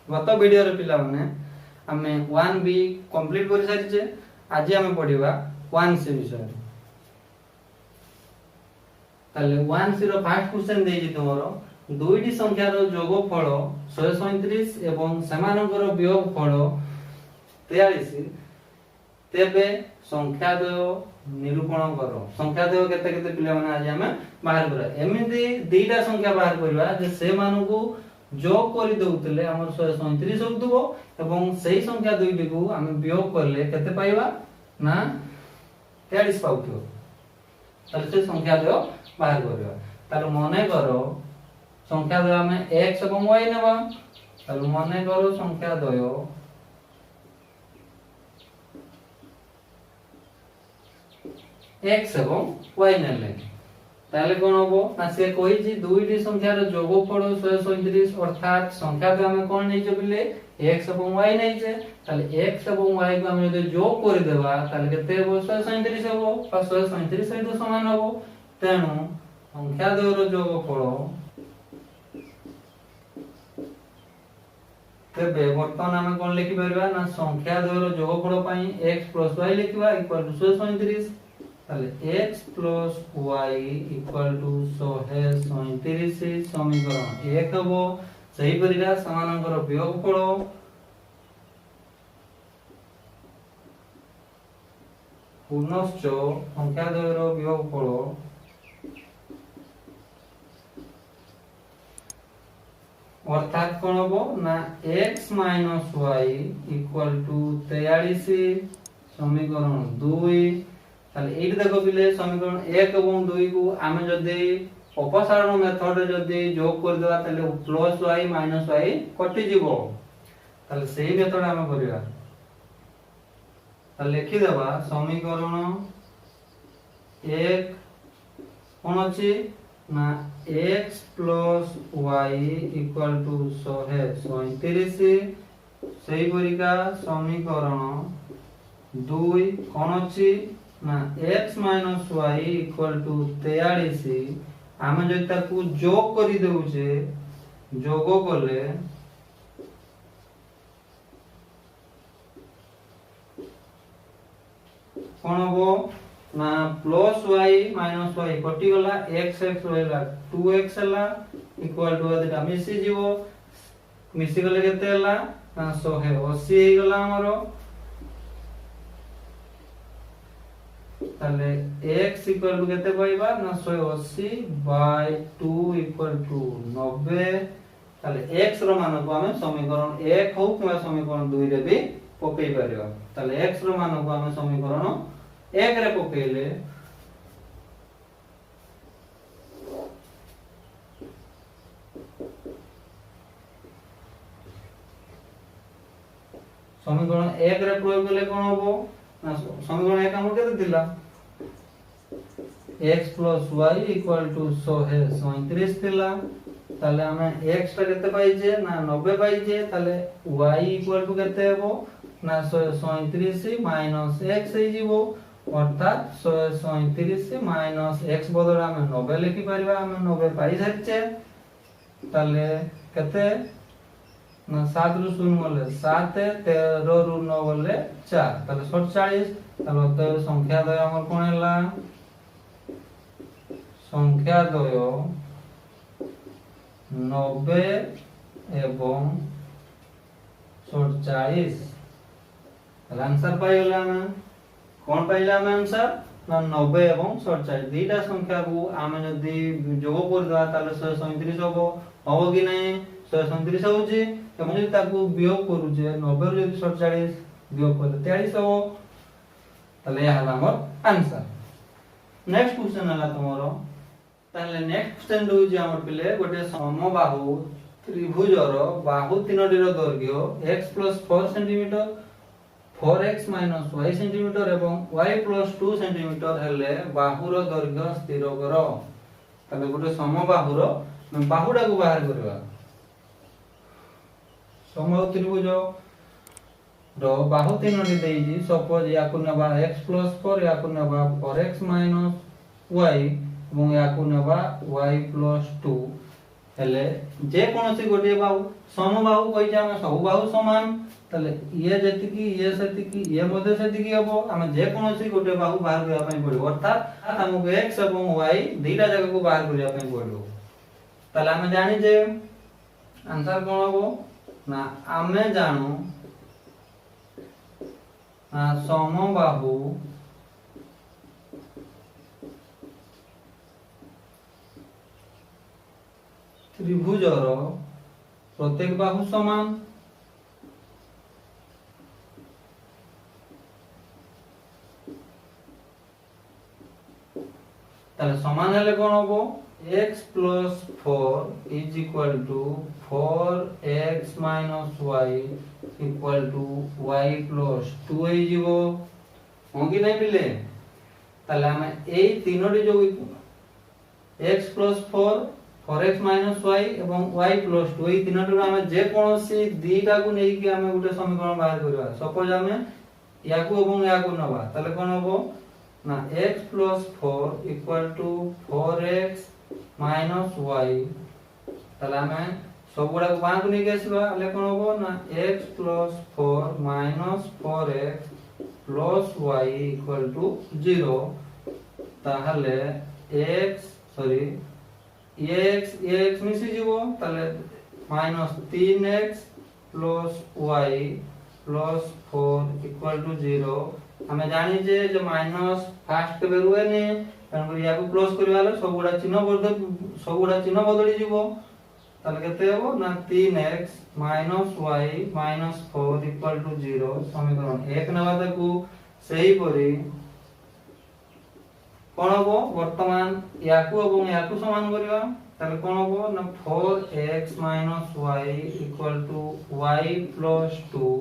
गत वीडियो रे पिला माने आमे 1b कंप्लीट कर सारिचे। आज आमे पढिबा 1c विषय। ताले 1c रो फर्स्ट क्वेश्चन देई जे तमरो दुईटी संख्या रो जोगफल 137 एवं समानकर वियोगफल 43 तेबे संख्या द्वय निरूपण करो। संख्या द्वय केते केते पिला माने आज आमे बाहर करा। एमिति दुईटा संख्या बाहर करबा जे से मानकू जोग करि दउतले हमर 137 होतबो एवं सेही संख्या दुईटी को आमे वियोग करले केते पाइबा ना 43 पाउथो। ताले से संख्या द्वय बाहर करबा। ताले मने करो संख्या द्वय में x एवं y नेबा। ताले मने करो संख्या द्वय x एवं y नेले ताले कोन होबो ना से कोइ जी दुईटी संख्या रो जोगफल 137 अर्थात संख्या द्वय में कोन नै जे बिले x एवं y नै जे। ताले x एवं y को हम यदि जोग कर देबा ताले केते होबो 137 होबो। 137 सहित समान होबो। तेनु संख्या द्वय रो जोगफल तेबे वर्तमान हम कोन लिखि परबा ना संख्या द्वय रो जोगफल पई x y लिखिबा इक्वल टू 137। ताले x y इक्वल टू 137 समीकरण 1 हबो। सही परिका समानांतर वियोगफल पुनश्च संख्या द्वय रो वियोगफल अर्थात कोन हबो ना x y इक्वल टू 43 समीकरण 2। ताले एठी देखो बिले समीकरण 1 एवं 2 को आमे जदी अपसारण मेथड रे जदी जोग कर देबा ताले प्लस y माइनस y कटि जीवो। ताले सेही मेथड आमे करिया। ताले लिखि देबा समीकरण 1 कोन अछि ना x y इक्वल टू 137। सेही परिका समीकरण 2 कोन अछि ना x y इक्वल टू 43 आमे जदि ताकू जोग करि देउचे जोगो करले कोन हो ना प्लस y माइनस y कटि गला x रहला 2x हला इक्वल टू एटा मिसी जीवो। मिसी गले केते हला ना 180 हे गला हमरो। ताले x इक्वल टू केते पाइबा ना 180 बाय 2 इक्वल टू 90। ताले x रो मान को हमें समीकरण 1 हो कि समीकरण 2 रे भी पकई परिबा। ताले x रो मान को हमें समीकरण 1 रे पकईले समीकरण 1 रे प्रयोग कले कोन होबो ना समीकरण 1 हमर केते दिला x y इक्वल टू 137 थिला। ताले हमें x टा केते पाइजे ना 90 पाइजे। ताले y इक्वल टू केते हेबो ना 137 माइनस x हे जीवो अर्थात 137 माइनस x बदल हमें 90 लिखि परिबा। हमें 90 पाइ जाचे। ताले केते ना 7 रु 0 बोले 7 13 रु 9 बोले 4 ताले 47। ताले तो संख्या द्वय हमर कोन हला संख्या द्वय 90 एवं 47। आंसर पाइला ना कोन पाइला हम आंसर ना 90 एवं 47 दुईटा संख्या को आमे जदी जोग कर दवा ताले 137 होबो होबो कि नै 137 होउची एवं जदी ताकू वियोग करूचे 90 रो जदी 47 वियोग करले 43 होबो। ताले या हला हमर आंसर। नेक्स्ट क्वेश्चन हला तमरो। ताले नेक्स्ट क्वेश्चन दउ जे हमर पिले गोटे समबाहु त्रिभुजर बाहु तीनटी रो दैर्घ्य x 4 cm 4x y cm एवं y 2 cm हेले बाहुर दैर्घ्य स्थिर करो। ताले गोटे समबाहुर बाहुडा को बाहर करबा। समबाहु त्रिभुज रो बाहु तीनटी देइजी सपोज याकु नेबा x 4 याकु नेबा 4x y एवं याकु नेबा y 2 हेले जे कोनोसी गोटे बाहु समबाहु कहि जे हम सब बाहु समान तले ये जेतिकी ये सेतिकी ये मध्ये सेतिकी हबो हम जे कोनोसी गोटे बाहु बाहर करिया पई पड़िबो अर्थात हमको x एवं y दुईटा जगह को बाहर करिया पई पड़िबो तले हम जानि जे आंसर कोन हबो ना आमे जानू ना समबाहु त्रिभुजर प्रत्येक बाहु समान ताले समान हेले कोन हबो x plus 4 is equal to 4x minus y equal to y plus 2 होई जीवो हो कि नहीं मिले ताले हम ए तीनोटी जो x plus 4 4x minus y एवं y plus 2 ए तीनोटी हम जे कोनोसी दीटा को नै कि हम गुटे समीकरण बाहर करबा सपोज हम याकू एवं याकू नबा ताले कोन हबो ना x plus 4 equal to 4x minus y ताले हमें सब गुडा को बाहर को नै गेसबा ले कोन होबो ना x plus 4 minus 4x plus y equal to 0 ताहले x मिसी जीवो ताले minus 3x plus y plus 4 equal to 0 हमें जानी जे जो माइनस फास्ट के बेरुए ने तन या को प्लस करिवाले सब गुडा चिन्ह बदली जीवो ताले केते हेबो ना 3x y 4 इक्वल टू 0 समीकरण 1 नबा ताकू सही परी कोन हबो वर्तमान याकू एवं याकू समान करिवा ताले कोन हबो ना 4x y equal to y plus 2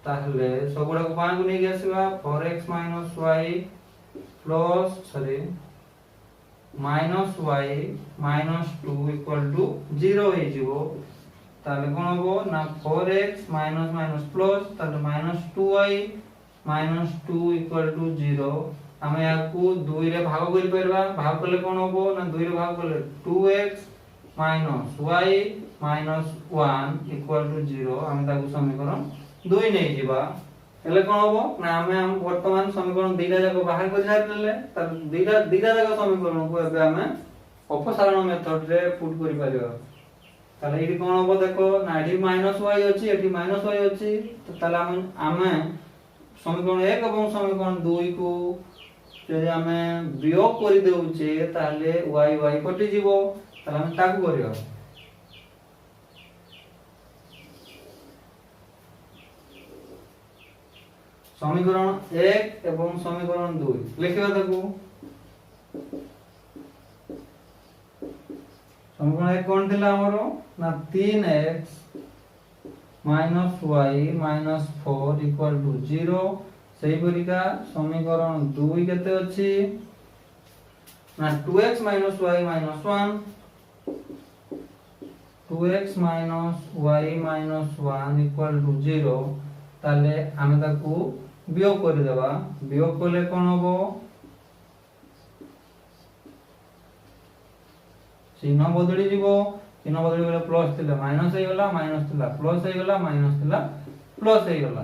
ताहले सबुडा को पान को नै गेसबा 4x y plus minus y minus 2 equal to 0 हे जीवो ताले कोन हबो ना 4x minus plus ताले minus 2y minus 2 equal to 0 हम याकू 2 रे भाग करि परबा भाग करले कोन हबो ना 2 रे भाग करले 2x minus y minus 1 equal to 0 हम ताकू समीकरण 2 नै जीवा हेले कोन हबो ना हम वर्तमान समीकरण दुईटा जक बाहर कर छारले त दुईटा जक समीकरण को एबे हम अपसारण मेथड रे पुट करि पारिबो ताले इडी कोन हबो देखो ना इडी -y अछि एठी -y अछि त ताले हम समीकरण 1 एवं समीकरण 2 को जे हम वियोग करि देउचे ताले y कटि जीवो ताले हम ताकू करियो समीकरण 1 एवं समीकरण 2 लिखिबा ताकू समीकरण 1 कोन थिला हमरो ना 3x y 4 इक्वल टू 0 सही परिका समीकरण 2 केते अछि ना 2x y 1 2x y 1 equal to 0 ताले हम ताकू वियोग कर देबा वियोग करले कोन होबो चिन्ह बदली जीवो चिन्ह बदली गेले प्लस थिला माइनस हे गेला माइनस थिला प्लस हे गेला माइनस थिला प्लस हे गेला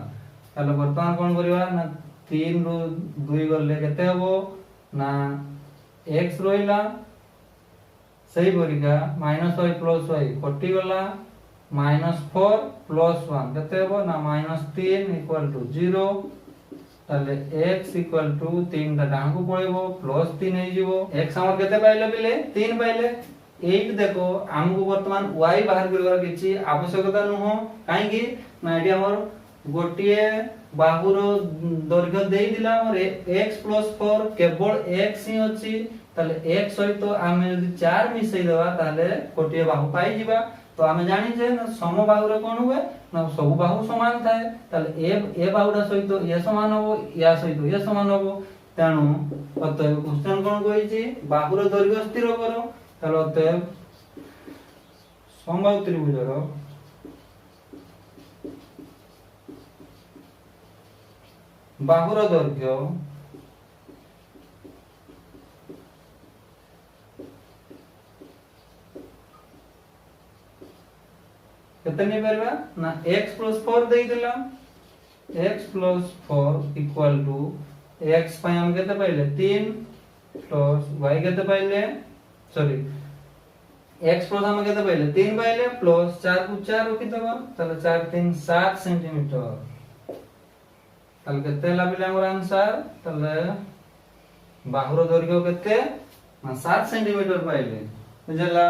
ताले वर्तमान कोन करिवा ना 3 रु 2 गले केते होबो ना x रोइला सही परिका -y प्लस y कटि गेला -4 प्लस 1 केते होबो ना -3 इक्वल टू 0 ताले x इक्वल टू 3 ता डांगो पळेबो प्लस 3 हे जीवो x हमर केते पाइले बिले 3 पाइले 8 देखो हमको वर्तमान y बाहर करबार किछि आवश्यकता न हो काहे कि ना एडी हमर गोटिए बाहुर दৈর্ঘ্য देई दिला हमर x 4 केवल x ही अछि ताले x सहित हम यदि 4 मिसई देबा ताले गोटिए बाहु पाई जिबा तो आमे जानि जे ना समबाहु रे कोन हुए ना सब बाहु समान थाए ताले ए बाहुडा सहित ये समान हो या सहित ये समान हो तेणु अतएव क्वेश्चन कोन कहि छी बाहुर दৈর্ঘ্য स्थिर करो ताले अतएव समबाहु त्रिभुजर बाहुर दৈর্ঘ্য केते नै परबा ना x + 4 देई दिला x + 4 इक्वल टू x पय हम केते पाइले 3 प्लस y केते पाइले सॉरी x प्लस हम केते पाइले 3 पाइले प्लस 4 को 4 रखि दबा ताले 4 3 7 सेंटीमीटर ताले केते लाबिले हमर आंसर ताले बाहुर दৈর্ঘ্য केते 7 सेंटीमीटर पाइले बुझला।